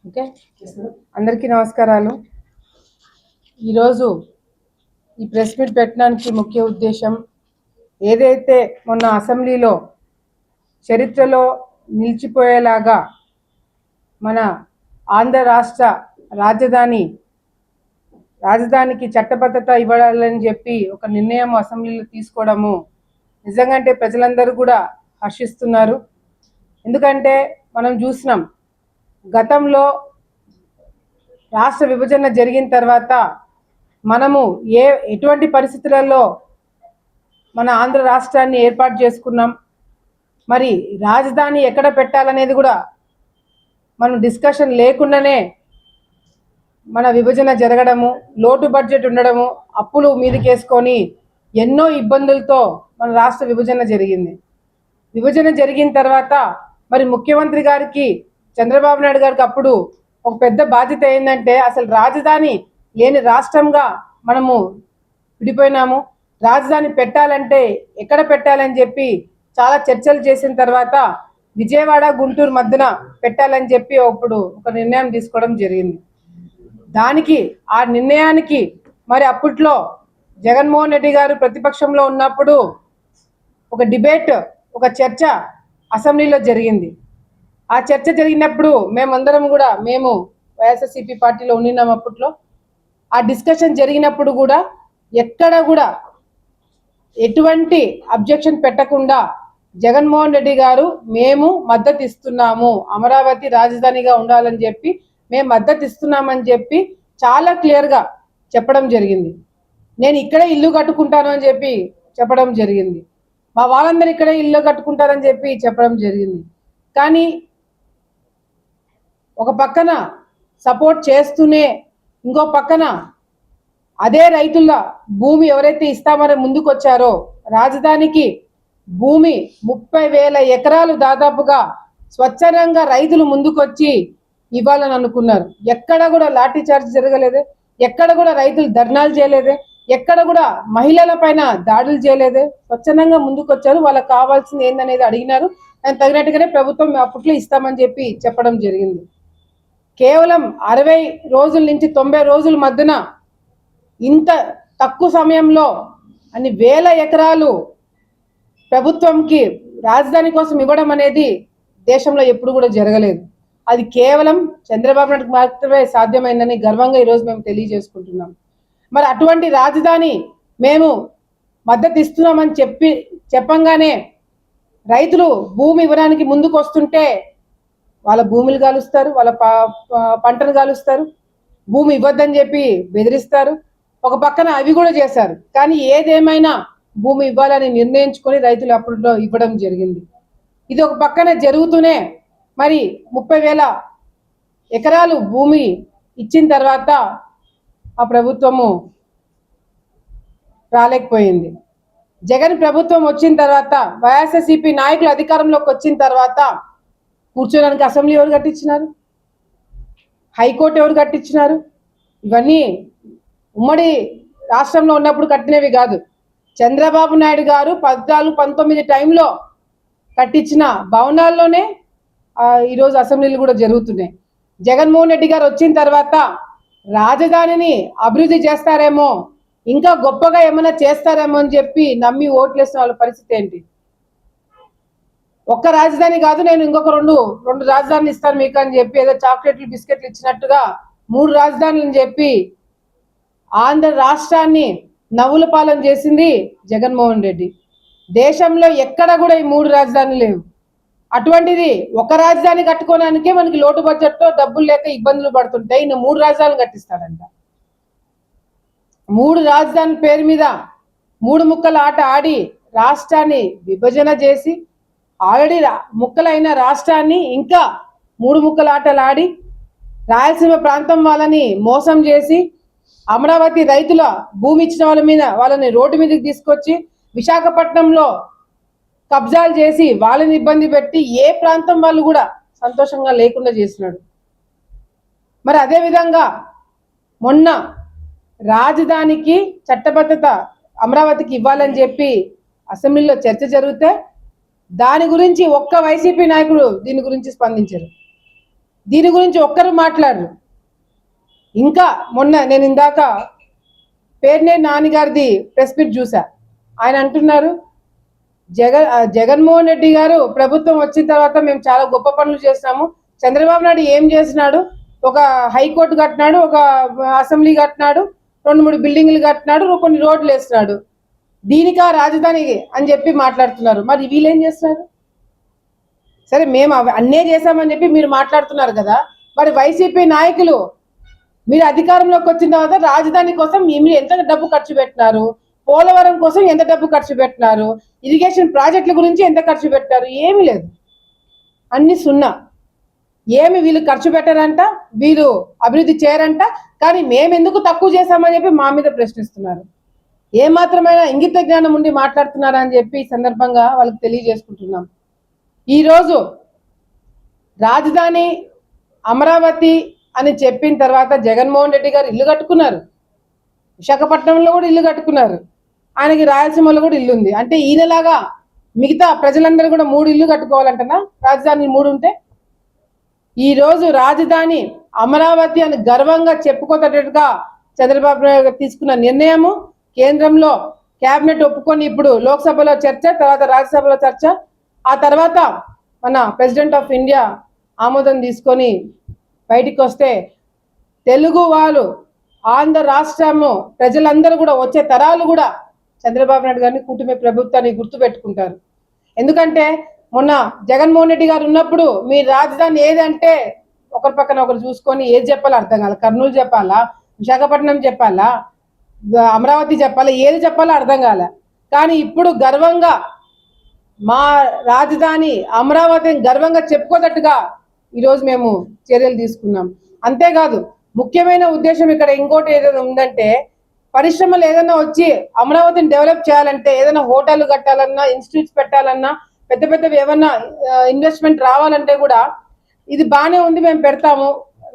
Okay, అందరికీ నమస్కారాలు. ఈరోజు ఈ ప్రెస్ మీట్ పెట్టడానికి ముఖ్య ఉద్దేశం ఏదైతే మొన్న అసెంబ్లీలో చరిత్రలో నిలిచిపోయేలాగా మన ఆంధ్ర రాష్ట్ర రాజధానికి చట్టబద్ధత ఇవ్వాలని చెప్పి ఒక నిర్ణయం అసెంబ్లీలో తీసుకోవడము నిజంగా అంటే ప్రజలందరూ కూడా హర్షిస్తున్నారు. ఎందుకంటే మనం చూసినాం గతంలో రాష్ట్ర విభజన జరిగిన తర్వాత మనము ఎటువంటి పరిస్థితులలో మన ఆంధ్ర రాష్ట్రాన్ని ఏర్పాటు చేసుకున్నాం, మరి రాజధాని ఎక్కడ పెట్టాలనేది కూడా మనం డిస్కషన్ లేకుండానే మన విభజన జరగడము, లోటు బడ్జెట్ ఉండడము, అప్పులు మీదకేసుకొని ఎన్నో ఇబ్బందులతో మన రాష్ట్ర విభజన జరిగింది. విభజన జరిగిన తర్వాత మరి ముఖ్యమంత్రి గారికి చంద్రబాబు నాయుడు గారికి అప్పుడు ఒక పెద్ద బాధ్యత ఏంటంటే అసలు రాజధాని లేని రాష్ట్రంగా మనము విడిపోయినాము. రాజధాని పెట్టాలంటే ఎక్కడ పెట్టాలని చెప్పి చాలా చర్చలు చేసిన తర్వాత విజయవాడ గుంటూరు మధ్యన పెట్టాలని చెప్పి అప్పుడు ఒక నిర్ణయం తీసుకోవడం జరిగింది. ఆ నిర్ణయానికి మరి అప్పట్లో జగన్మోహన్ రెడ్డి గారు ప్రతిపక్షంలో ఉన్నప్పుడు ఒక డిబేట్, ఒక చర్చ అసెంబ్లీలో జరిగింది. ఆ చర్చ జరిగినప్పుడు మేము వైఎస్ఆర్సీపీ పార్టీలో ఉన్నాం. అప్పట్లో ఆ డిస్కషన్ జరిగినప్పుడు కూడా ఎక్కడ కూడా ఎటువంటి అబ్జెక్షన్ పెట్టకుండా జగన్మోహన్ రెడ్డి గారు మేము మద్దతు ఇస్తున్నాము, అమరావతి రాజధానిగా ఉండాలని చెప్పి మేము మద్దతు ఇస్తున్నామని చెప్పి చాలా క్లియర్గా చెప్పడం జరిగింది. నేను ఇక్కడే ఇల్లు కట్టుకుంటాను అని చెప్పి చెప్పడం జరిగింది. మా వాళ్ళందరూ ఇక్కడే ఇల్లు కట్టుకుంటారని చెప్పి చెప్పడం జరిగింది. కానీ ఒక పక్కన సపోర్ట్ చేస్తూనే ఇంకో పక్కన అదే రైతుల భూమి ఎవరైతే ఇస్తామని ముందుకు వచ్చారో రాజధానికి భూమి 30,000 ఎకరాలు దాదాపుగా స్వచ్ఛందంగా రైతులు ముందుకొచ్చి ఇవ్వాలని అనుకున్నారు. ఎక్కడ కూడా లాఠీ చార్జ్ జరగలేదే, ఎక్కడ కూడా రైతులు ధర్నాలు చేయలేదే, ఎక్కడ కూడా మహిళల పైన దాడులు చేయలేదే, స్వచ్ఛందంగా ముందుకొచ్చారు. వాళ్ళకి కావాల్సింది ఏందనేది అడిగినారు. దానికి తగినట్టుగానే ప్రభుత్వం అప్పట్లో ఇస్తామని చెప్పి చెప్పడం జరిగింది. కేవలం 60 రోజుల నుంచి 90 రోజుల మధ్యన ఇంత తక్కువ సమయంలో అన్ని వేల ఎకరాలు ప్రభుత్వంకి రాజధాని కోసం ఇవ్వడం అనేది దేశంలో ఎప్పుడు కూడా జరగలేదు. అది కేవలం చంద్రబాబు నాయుడుకి మాత్రమే సాధ్యమైందని గర్వంగా ఈరోజు మేము తెలియజేసుకుంటున్నాం. మరి అటువంటి రాజధాని మేము మద్దతు ఇస్తున్నామని చెప్పంగానే రైతులు భూమి ఇవ్వడానికి ముందుకు వస్తుంటే వాళ్ళ భూములు కాలుస్తారు, వాళ్ళ పంటను కాలుస్తారు, భూమి ఇవ్వద్దని చెప్పి బెదిరిస్తారు. ఒక పక్కన అవి కూడా చేశారు. కానీ ఏదేమైనా భూమి ఇవ్వాలని నిర్ణయించుకొని రైతులు అప్పట్లో ఇవ్వడం జరిగింది. ఇది ఒక పక్కన జరుగుతూనే మరి 30,000 ఎకరాలు భూమి ఇచ్చిన తర్వాత ఆ ప్రభుత్వము రాలేకపోయింది. జగన్ ప్రభుత్వం వచ్చిన తర్వాత వైఎస్ఆర్సీపీ నాయకులు అధికారంలోకి వచ్చిన తర్వాత కూర్చోడానికి అసెంబ్లీ ఎవరు కట్టించినారు, హైకోర్టు ఎవరు కట్టించినారు? ఇవన్నీ ఉమ్మడి రాష్ట్రంలో ఉన్నప్పుడు కట్టినవి కాదు. చంద్రబాబు నాయుడు గారు 14-19 టైంలో కట్టించిన భవనాల్లోనే ఈరోజు అసెంబ్లీలు కూడా జరుగుతున్నాయి. జగన్మోహన్ రెడ్డి గారు వచ్చిన తర్వాత రాజధానిని అభివృద్ధి చేస్తారేమో, ఇంకా గొప్పగా ఏమైనా చేస్తారేమో అని చెప్పి నమ్మి ఓట్లేసిన వాళ్ళ పరిస్థితి ఏంటి? ఒక్క రాజధాని కాదు, నేను ఇంకొక రెండు రాజధానులు ఇస్తాను మీకు అని చెప్పి ఏదో చాక్లెట్లు బిస్కెట్లు ఇచ్చినట్టుగా 3 రాజధానులు అని చెప్పి ఆంధ్ర రాష్ట్రాన్ని నవ్వుల పాలన చేసింది జగన్మోహన్ రెడ్డి. దేశంలో ఎక్కడ కూడా ఈ 3 రాజధానులు లేవు. అటువంటిది ఒక రాజధాని కట్టుకోవడానికే మనకి లోటు బడ్జెట్తో డబ్బులు లేక ఇబ్బందులు పడుతుంటాయి. ఇನ್ನು 3 రాజధానులు కట్టిస్తాడంట. 3 రాజధానుల పేరు మీద 3 ముక్కల ఆట ఆడి రాష్ట్రాన్ని విభజన చేసి ఆల్రెడీ ముక్కలైన రాష్ట్రాన్ని ఇంకా 3 ముక్కల ఆటలు ఆడి రాయలసీమ ప్రాంతం వాళ్ళని మోసం చేసి అమరావతి రైతుల భూమి ఇచ్చిన వాళ్ళని రోడ్డు మీదకి తీసుకొచ్చి విశాఖపట్నంలో కబ్జాలు చేసి వాళ్ళని ఇబ్బంది పెట్టి ఏ ప్రాంతం వాళ్ళు కూడా సంతోషంగా లేకుండా చేసినాడు. మరి అదే విధంగా మొన్న రాజధానికి చట్టబద్ధత అమరావతికి ఇవ్వాలని చెప్పి అసెంబ్లీలో చర్చ జరిగితే దాని గురించి ఒక్క వైసీపీ నాయకుడు దీని గురించి స్పందించారు. దీని గురించి ఒక్కరు మాట్లాడరు. ఇంకా మొన్న నేను ఇందాక పేర్నేని నాని గారిది ప్రెస్ మీట్ చూసా. ఆయన అంటున్నారు జగన్మోహన్ రెడ్డి గారు ప్రభుత్వం వచ్చిన తర్వాత మేము చాలా గొప్ప పనులు చేస్తాము. చంద్రబాబు నాయుడు ఏం చేసినాడు? ఒక హైకోర్టు కట్టినాడు, ఒక అసెంబ్లీ కట్టినాడు, 2-3 బిల్డింగ్లు కట్టినాడు, కొన్ని రోడ్లు వేసినాడు. దీనికా రాజధాని అని చెప్పి మాట్లాడుతున్నారు. మరి వీళ్ళేం చేస్తున్నారు? సరే మేము అన్నే చేశామని చెప్పి మీరు మాట్లాడుతున్నారు కదా, మరి వైసీపీ నాయకులు మీరు అధికారంలోకి వచ్చిన తర్వాత రాజధాని కోసం మీరు ఎంత డబ్బు ఖర్చు పెట్టినారు? పోలవరం కోసం ఎంత డబ్బు ఖర్చు పెట్టినారు? ఇరిగేషన్ ప్రాజెక్టుల గురించి ఎంత ఖర్చు పెట్టారు? ఏమీ లేదు, అన్ని సున్నా. ఏమి వీళ్ళు ఖర్చు పెట్టారంట, వీళ్ళు అభివృద్ధి చేయరంట, కానీ మేము ఎందుకు తక్కువ చేశామని చెప్పి మా మీద ప్రశ్నిస్తున్నారు. ఏమాత్రమైన ఇంగిత జ్ఞానం ఉండి మాట్లాడుతున్నారా అని చెప్పి ఈ సందర్భంగా వాళ్ళకి తెలియజేసుకుంటున్నాం. ఈరోజు రాజధాని అమరావతి అని చెప్పిన తర్వాత జగన్మోహన్ రెడ్డి గారు ఇల్లు కట్టుకున్నారు, విశాఖపట్నంలో కూడా ఇల్లు కట్టుకున్నారు, ఆయనకి రాయలసీమలో కూడా ఇల్లు ఉంది. అంటే ఈయనలాగా మిగతా ప్రజలందరూ కూడా 3 ఇల్లు కట్టుకోవాలంటనా? రాజధాని 3 ఉంటే. ఈరోజు రాజధాని అమరావతి అని గర్వంగా చెప్పుకోతట్టుగా చంద్రబాబు నాయుడు తీసుకున్న నిర్ణయము కేంద్రంలో కేబినెట్ ఒప్పుకొని ఇప్పుడు లోక్సభలో చర్చ, తర్వాత రాజ్యసభలో చర్చ, ఆ తర్వాత మన ప్రెసిడెంట్ ఆఫ్ ఇండియా ఆమోదం తీసుకొని బయటికి వస్తే తెలుగు వాళ్ళు, ఆంధ్ర రాష్ట్రము ప్రజలందరూ కూడా, వచ్చే తరాలు కూడా చంద్రబాబు నాయుడు గారిని, కూటమి ప్రభుత్వాన్ని గుర్తుపెట్టుకుంటారు. ఎందుకంటే మొన్న జగన్మోహన్ రెడ్డి గారు ఉన్నప్పుడు మీ రాజధాని ఏదంటే ఒకరి పక్కన ఒకరు చూసుకొని ఏది చెప్పాలో అర్థం కాదు. కర్నూలు చెప్పాలా, విశాఖపట్నం చెప్పాలా, అమరావతి చెప్పాలా, ఏది చెప్పాలో అర్థం కాల. కానీ ఇప్పుడు గర్వంగా మా రాజధాని అమరావతిని గర్వంగా చెప్పుకోదట్టుగా ఈరోజు మేము చర్యలు తీసుకున్నాం. అంతేకాదు ముఖ్యమైన ఉద్దేశం ఇక్కడ ఇంకోటి ఏదైనా ఉందంటే, పరిశ్రమలు ఏదైనా వచ్చి అమరావతిని డెవలప్ చేయాలంటే, ఏదైనా హోటల్ కట్టాలన్నా, ఇన్స్టిట్యూట్స్ పెట్టాలన్నా, పెద్ద పెద్దవి ఏమన్నా ఇన్వెస్ట్మెంట్ రావాలంటే కూడా ఇది బాగానే ఉంది, మేము పెడతాము.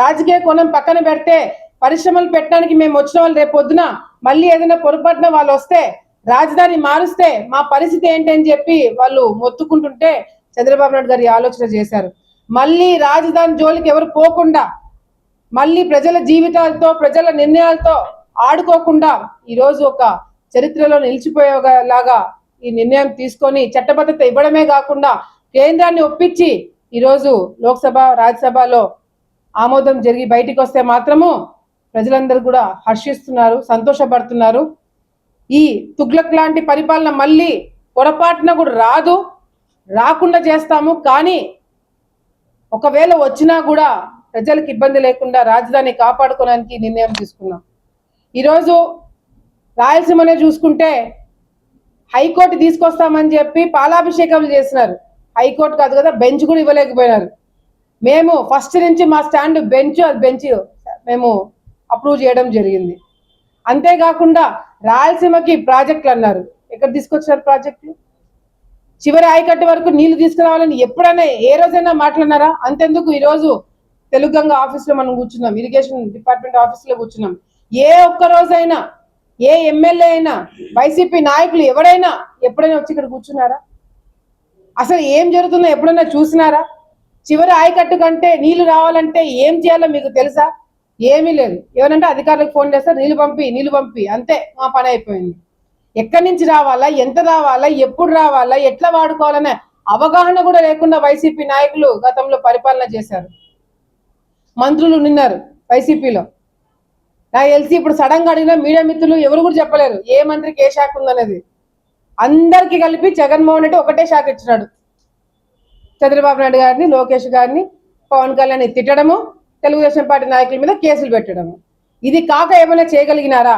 రాజకీయ కోణం పక్కన పెడితే పరిశ్రమలు పెట్టడానికి మేము వచ్చిన వాళ్ళు రేపు పొద్దున మళ్ళీ ఏదైనా పొరపాటున వాళ్ళు వస్తే, రాజధాని మారుస్తే మా పరిస్థితి ఏంటి అని చెప్పి వాళ్ళు మొత్తుకుంటుంటే చంద్రబాబు నాయుడు గారు ఆలోచన చేశారు. మళ్ళీ రాజధాని జోలికి ఎవరు పోకుండా, మళ్ళీ ప్రజల జీవితాలతో, ప్రజల నిర్ణయాలతో ఆడుకోకుండా ఈరోజు ఒక చరిత్రలో నిలిచిపోయేలాగా ఈ నిర్ణయం తీసుకొని చట్టబద్ధత ఇవ్వడమే కాకుండా కేంద్రాన్ని ఒప్పించి ఈరోజు లోక్సభ, రాజ్యసభలో ఆమోదం జరిగి బయటికి వస్తే మాత్రము ప్రజలందరూ కూడా హర్షిస్తున్నారు, సంతోషపడుతున్నారు. ఈ తుగ్లక్ లాంటి పరిపాలన మళ్ళీ పొరపాటున కూడా రాదు, రాకుండా చేస్తాము. కానీ ఒకవేళ వచ్చినా కూడా ప్రజలకు ఇబ్బంది లేకుండా రాజధాని కాపాడుకోవడానికి నిర్ణయం తీసుకున్నాం. ఈరోజు రాయలసీమనే చూసుకుంటే హైకోర్టు తీసుకొస్తామని చెప్పి పాలాభిషేకాలు చేసినారు. హైకోర్టు కాదు కదా, బెంచ్ కూడా ఇవ్వలేకపోయినారు. మేము ఫస్ట్ నుంచి మా స్టాండ్ బెంచ్ మేము అప్రూవ్ చేయడం జరిగింది. అంతేకాకుండా రాయలసీమకి ప్రాజెక్టులు అన్నారు. ఎక్కడ తీసుకొచ్చారు ప్రాజెక్టులు? చివరి ఆయకట్టు వరకు నీళ్లు తీసుకురావాలని ఎప్పుడైనా ఏ రోజైనా మాట్లాడినారా? అంతెందుకు ఈరోజు తెలుగు గంగ ఆఫీస్లో మనం కూర్చున్నాం, ఇరిగేషన్ డిపార్ట్మెంట్ ఆఫీస్లో కూర్చున్నాం. ఏ ఒక్క రోజైనా ఏ ఎమ్మెల్యే అయినా, వైసీపీ నాయకులు ఎవరైనా ఎప్పుడైనా వచ్చి ఇక్కడ కూర్చున్నారా? అసలు ఏం జరుగుతుందో ఎప్పుడైనా చూసినారా? చివరి ఆయకట్టు కంటే నీళ్లు రావాలంటే ఏం చేయాలో మీకు తెలుసా? ఏమీ లేదు. ఏమనంటే అధికారులకు ఫోన్ చేస్తారు, నీళ్లు పంపి, అంతే, మా పని అయిపోయింది. ఎక్కడి నుంచి రావాలా, ఎంత రావాలా, ఎప్పుడు రావాలా, ఎట్లా వాడుకోవాలనే అవగాహన కూడా లేకుండా వైసీపీ నాయకులు గతంలో పరిపాలన చేశారు. మంత్రులు నిన్నారు వైసీపీలో. నాకు తెలిసి ఇప్పుడు సడన్ గా అడిగిన మీడియా మిత్రులు ఎవరు కూడా చెప్పలేరు ఏ మంత్రికి ఏ శాఖ ఉందనేది. అందరికీ కలిపి జగన్మోహన్ రెడ్డి ఒకటే శాఖ ఇచ్చినాడు. చంద్రబాబు నాయుడు గారిని, లోకేష్ గారిని, పవన్ కళ్యాణ్ తిట్టడము, తెలుగుదేశం పార్టీ నాయకుల మీద కేసులు పెట్టడము. ఇది కాక ఏమైనా చేయగలిగినారా?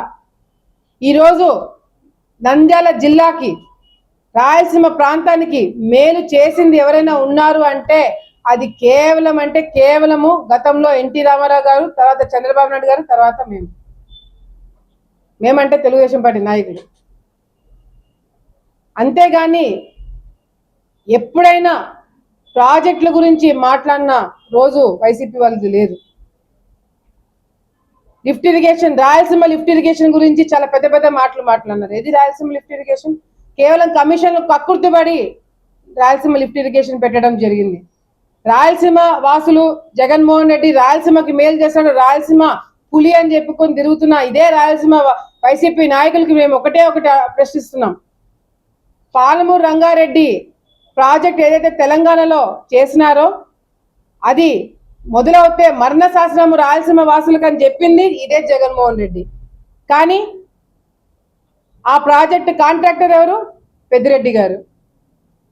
ఈరోజు నంద్యాల జిల్లాకి, రాయలసీమ ప్రాంతానికి మేలు చేసింది ఎవరైనా ఉన్నారు అంటే అది కేవలము గతంలో ఎన్టీ రామారావు గారు, తర్వాత చంద్రబాబు నాయుడు గారు, తర్వాత మేమంటే తెలుగుదేశం పార్టీ నాయకులు. అంతేగాని ఎప్పుడైనా ప్రాజెక్టుల గురించి మాట్లాడిన రోజు వైసీపీ వాళ్ళది లేదు. Lift irrigation, Rayalaseema lift irrigation గురించి చాలా పెద్ద పెద్ద మాటలు మాట్లాడినారు. ఏది రాయలసీమ లిఫ్ట్ ఇరిగేషన్? కేవలం కమిషన్లు కక్కుర్తిపడి రాయలసీమ లిఫ్ట్ ఇరిగేషన్ పెట్టడం జరిగింది. రాయలసీమ వాసులు జగన్మోహన్ రెడ్డి రాయలసీమకి మేలు చేస్తాడు, రాయలసీమ పులి అని చెప్పుకొని తిరుగుతున్న ఇదే రాయలసీమ వైసీపీ నాయకులకి మేము ఒకటే ప్రశ్నిస్తున్నాం. పాలమూరు రంగారెడ్డి ప్రాజెక్ట్ ఏదైతే తెలంగాణలో చేసినారో అది మొదలవుతే మరణ శాసనము రాయలసీమ వాసులకు అని చెప్పింది ఇదే జగన్మోహన్ రెడ్డి. కానీ ఆ ప్రాజెక్ట్ కాంట్రాక్టర్ ఎవరు? పెద్దిరెడ్డి గారు.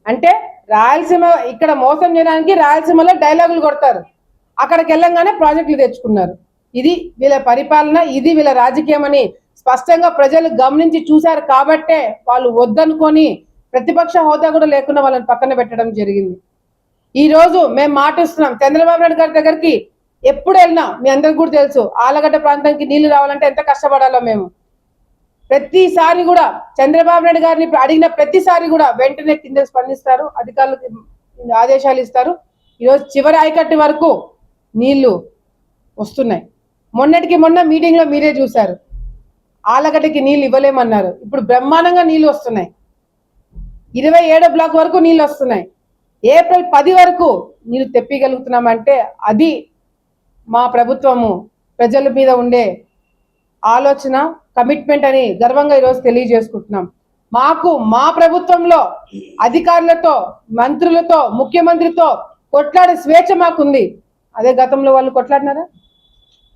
అంటే రాయలసీమ ఇక్కడ మోసం చేయడానికి రాయలసీమలో డైలాగులు కొడతారు, అక్కడికి వెళ్ళంగానే ప్రాజెక్టులు తెచ్చుకున్నారు. ఇది వీళ్ళ పరిపాలన, ఇది వీళ్ళ రాజకీయం అని స్పష్టంగా ప్రజలు గమనించి చూశారు. కాబట్టే వాళ్ళు వద్దనుకొని ప్రతిపక్ష హోదా కూడా లేకుండా వాళ్ళని పక్కన పెట్టడం జరిగింది. ఈ రోజు మేము మాటిస్తున్నాం, చంద్రబాబు నాయుడు గారి దగ్గరికి ఎప్పుడు వెళ్ళినా మీ అందరికి కూడా తెలుసు, ఆలగడ్డ ప్రాంతానికి నీళ్లు రావాలంటే ఎంత కష్టపడాలో మేము. ప్రతిసారి కూడా చంద్రబాబు నాయుడు గారిని అడిగిన ప్రతిసారి కూడా వెంటనే కింద స్పందిస్తారు, అధికారులకు ఆదేశాలు ఇస్తారు. ఈరోజు చివరి ఆయకట్టు వరకు నీళ్లు వస్తున్నాయి. మొన్నటికి మొన్న మీటింగ్ లో మీరే చూశారు, ఆలగడ్డకి నీళ్లు ఇవ్వలేమన్నారు, ఇప్పుడు బ్రహ్మాండంగా నీళ్లు వస్తున్నాయి. 27 బ్లాక్ వరకు నీళ్లు వస్తున్నాయి. ఏప్రిల్ 10 వరకు నీళ్లు తెప్పిగలుగుతున్నామంటే అది మా ప్రభుత్వము ప్రజల మీద ఉండే ఆలోచన, కమిట్మెంట్ అని గర్వంగా ఈరోజు తెలియజేసుకుంటున్నాం. మాకు మా ప్రభుత్వంలో అధికారులతో, మంత్రులతో, ముఖ్యమంత్రితో కొట్లాడే స్వేచ్ఛ మాకుంది. అదే గతంలో వాళ్ళు కొట్లాడినారా?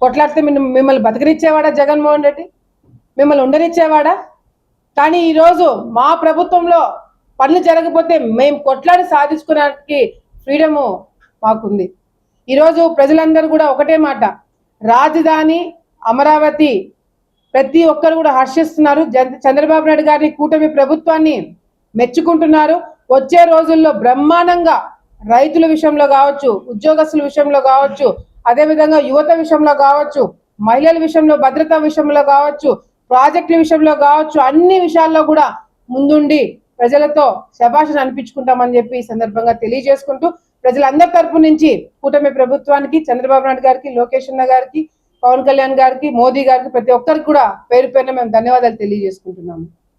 కొట్లాడితే మిమ్మల్ని బతికనిచ్చేవాడా జగన్మోహన్ రెడ్డి? మిమ్మల్ని ఉండనిచ్చేవాడా? కానీ ఈరోజు మా ప్రభుత్వంలో పనులు జరగకపోతే మేము కొట్లాడి సాధించుకోవడానికి ఫ్రీడము మాకుంది. ఈరోజు ప్రజలందరూ కూడా ఒకటే మాట, రాజధాని అమరావతి ప్రతి ఒక్కరు కూడా హర్షిస్తున్నారు. చంద్రబాబు నాయుడు గారి కూటమి ప్రభుత్వాన్ని మెచ్చుకుంటున్నారు. వచ్చే రోజుల్లో బ్రహ్మాండంగా రైతుల విషయంలో కావచ్చు, ఉద్యోగస్తుల విషయంలో కావచ్చు, అదేవిధంగా యువత విషయంలో కావచ్చు, మహిళల విషయంలో, భద్రతా విషయంలో కావచ్చు, ప్రాజెక్టుల విషయంలో కావచ్చు, అన్ని విషయాల్లో కూడా ముందుండి ప్రజలతో శభాషణ అనిపించుకుంటామని చెప్పి ఈ సందర్భంగా తెలియజేసుకుంటూ ప్రజలందరి తరపు నుంచి కూటమి ప్రభుత్వానికి, చంద్రబాబు నాయుడు గారికి, లోకేష్ అన్న గారికి, పవన్ కళ్యాణ్ గారికి, మోదీ గారికి, ప్రతి ఒక్కరికి కూడా పేరు పేరున మేము ధన్యవాదాలు తెలియజేసుకుంటున్నాము.